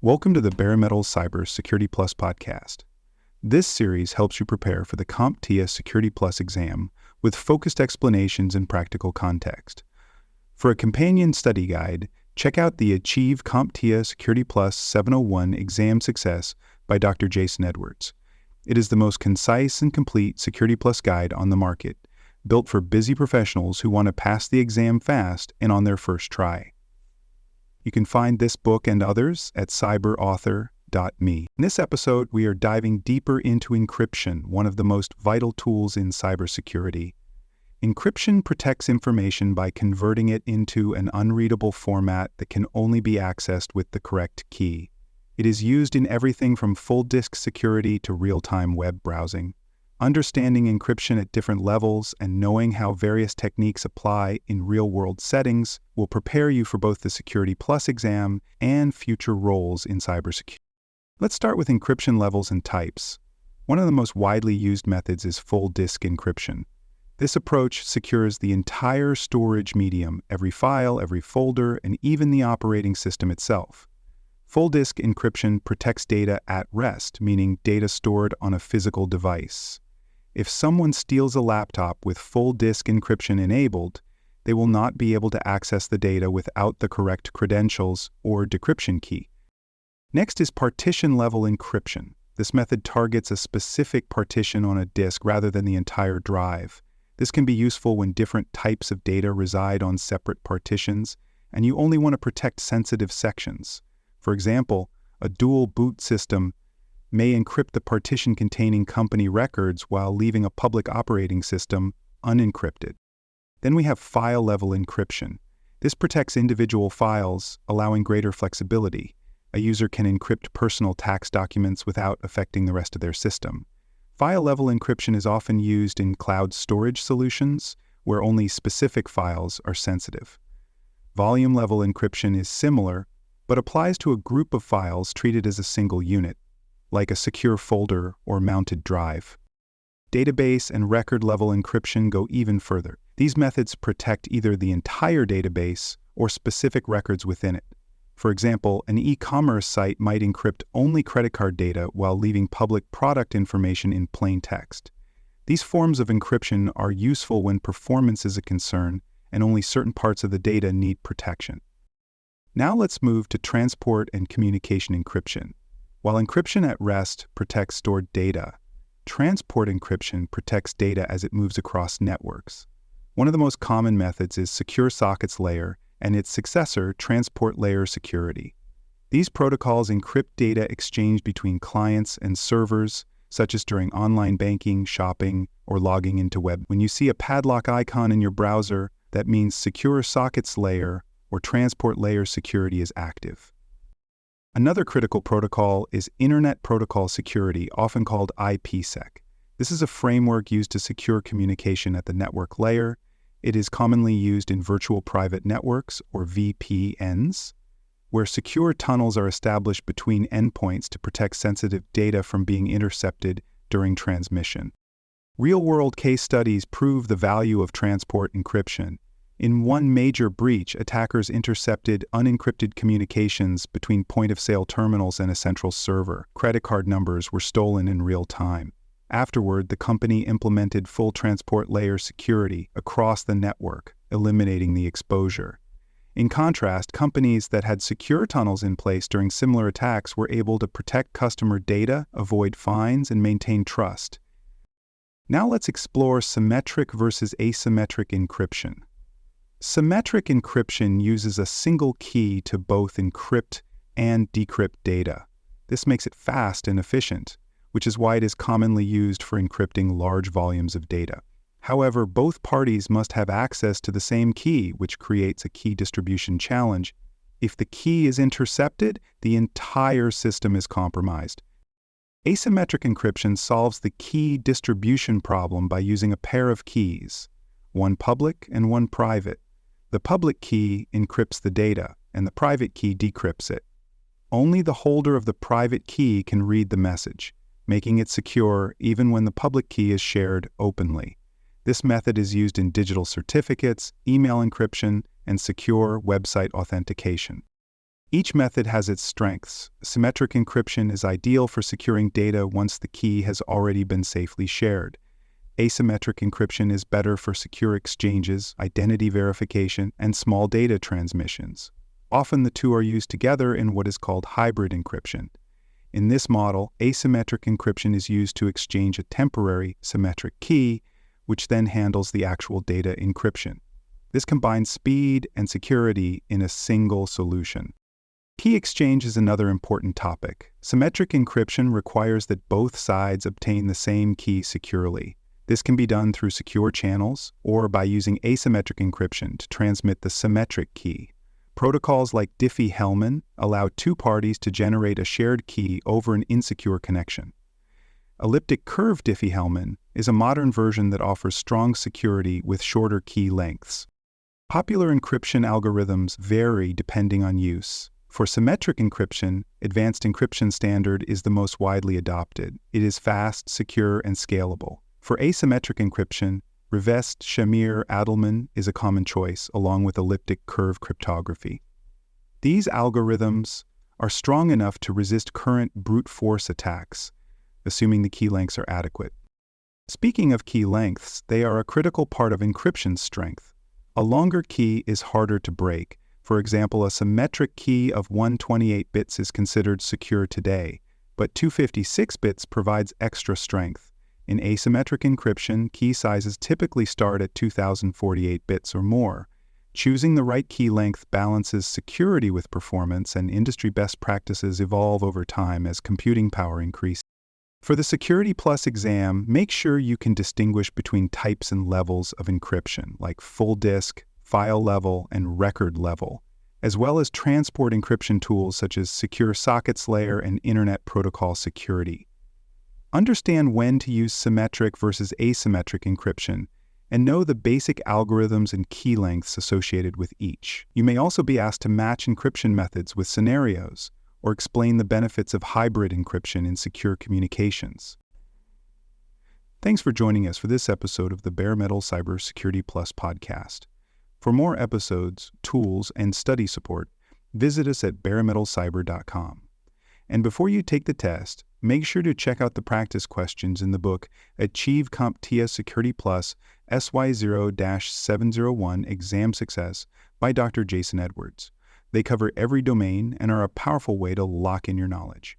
Welcome to the Bare Metal Cyber Security Plus podcast. This series helps you prepare for the CompTIA Security Plus exam with focused explanations and practical context. For a companion study guide, check out the Achieve CompTIA Security Plus 701 Exam Success by Dr. Jason Edwards. It is the most concise and complete Security Plus guide on the market, built for busy professionals who want to pass the exam fast and on their first try. You can find this book and others at cyberauthor.me. In this episode, we are diving deeper into encryption, one of the most vital tools in cybersecurity. Encryption protects information by converting it into an unreadable format that can only be accessed with the correct key. It is used in everything from full disk security to real-time web browsing. Understanding encryption at different levels and knowing how various techniques apply in real-world settings will prepare you for both the Security Plus exam and future roles in cybersecurity. Let's start with encryption levels and types. One of the most widely used methods is full disk encryption. This approach secures the entire storage medium, every file, every folder, and even the operating system itself. Full disk encryption protects data at rest, meaning data stored on a physical device. If someone steals a laptop with full disk encryption enabled, they will not be able to access the data without the correct credentials or decryption key. Next is partition-level encryption. This method targets a specific partition on a disk rather than the entire drive. This can be useful when different types of data reside on separate partitions, and you only want to protect sensitive sections. For example, a dual boot system may encrypt the partition containing company records while leaving a public operating system unencrypted. Then we have file-level encryption. This protects individual files, allowing greater flexibility. A user can encrypt personal tax documents without affecting the rest of their system. File-level encryption is often used in cloud storage solutions, where only specific files are sensitive. Volume-level encryption is similar, but applies to a group of files treated as a single unit, like a secure folder or mounted drive. Database and record-level encryption go even further. These methods protect either the entire database or specific records within it. For example, an e-commerce site might encrypt only credit card data while leaving public product information in plain text. These forms of encryption are useful when performance is a concern and only certain parts of the data need protection. Now let's move to transport and communication encryption. While encryption at rest protects stored data, transport encryption protects data as it moves across networks. One of the most common methods is Secure Sockets Layer and its successor, Transport Layer Security. These protocols encrypt data exchanged between clients and servers, such as during online banking, shopping, or logging into web. When you see a padlock icon in your browser, that means Secure Sockets Layer or Transport Layer Security is active. Another critical protocol is Internet Protocol Security, often called IPSec. This is a framework used to secure communication at the network layer. It is commonly used in virtual private networks, or VPNs, where secure tunnels are established between endpoints to protect sensitive data from being intercepted during transmission. Real-world case studies prove the value of transport encryption. In one major breach, attackers intercepted unencrypted communications between point-of-sale terminals and a central server. Credit card numbers were stolen in real time. Afterward, the company implemented full transport layer security across the network, eliminating the exposure. In contrast, companies that had secure tunnels in place during similar attacks were able to protect customer data, avoid fines, and maintain trust. Now let's explore symmetric versus asymmetric encryption. Symmetric encryption uses a single key to both encrypt and decrypt data. This makes it fast and efficient, which is why it is commonly used for encrypting large volumes of data. However, both parties must have access to the same key, which creates a key distribution challenge. If the key is intercepted, the entire system is compromised. Asymmetric encryption solves the key distribution problem by using a pair of keys, one public and one private. The public key encrypts the data, and the private key decrypts it. Only the holder of the private key can read the message, making it secure even when the public key is shared openly. This method is used in digital certificates, email encryption, and secure website authentication. Each method has its strengths. Symmetric encryption is ideal for securing data once the key has already been safely shared. Asymmetric encryption is better for secure exchanges, identity verification, and small data transmissions. Often the two are used together in what is called hybrid encryption. In this model, asymmetric encryption is used to exchange a temporary symmetric key, which then handles the actual data encryption. This combines speed and security in a single solution. Key exchange is another important topic. Symmetric encryption requires that both sides obtain the same key securely. This can be done through secure channels or by using asymmetric encryption to transmit the symmetric key. Protocols like Diffie-Hellman allow two parties to generate a shared key over an insecure connection. Elliptic curve Diffie-Hellman is a modern version that offers strong security with shorter key lengths. Popular encryption algorithms vary depending on use. For symmetric encryption, Advanced Encryption Standard is the most widely adopted. It is fast, secure, and scalable. For asymmetric encryption, Rivest, Shamir, Adelman is a common choice, along with elliptic curve cryptography. These algorithms are strong enough to resist current brute force attacks, assuming the key lengths are adequate. Speaking of key lengths, they are a critical part of encryption's strength. A longer key is harder to break. For example, a symmetric key of 128 bits is considered secure today, but 256 bits provides extra strength. In asymmetric encryption, key sizes typically start at 2048 bits or more. Choosing the right key length balances security with performance, and industry best practices evolve over time as computing power increases. For the Security Plus exam, make sure you can distinguish between types and levels of encryption, like full disk, file level, and record level, as well as transport encryption tools such as Secure Sockets Layer and Internet Protocol Security. Understand when to use symmetric versus asymmetric encryption, and know the basic algorithms and key lengths associated with each. You may also be asked to match encryption methods with scenarios, or explain the benefits of hybrid encryption in secure communications. Thanks for joining us for this episode of the Bare Metal Cybersecurity Plus podcast. For more episodes, tools, and study support, visit us at baremetalcyber.com. And before you take the test, make sure to check out the practice questions in the book Achieve CompTIA Security Plus SY0-701 Exam Success by Dr. Jason Edwards. They cover every domain and are a powerful way to lock in your knowledge.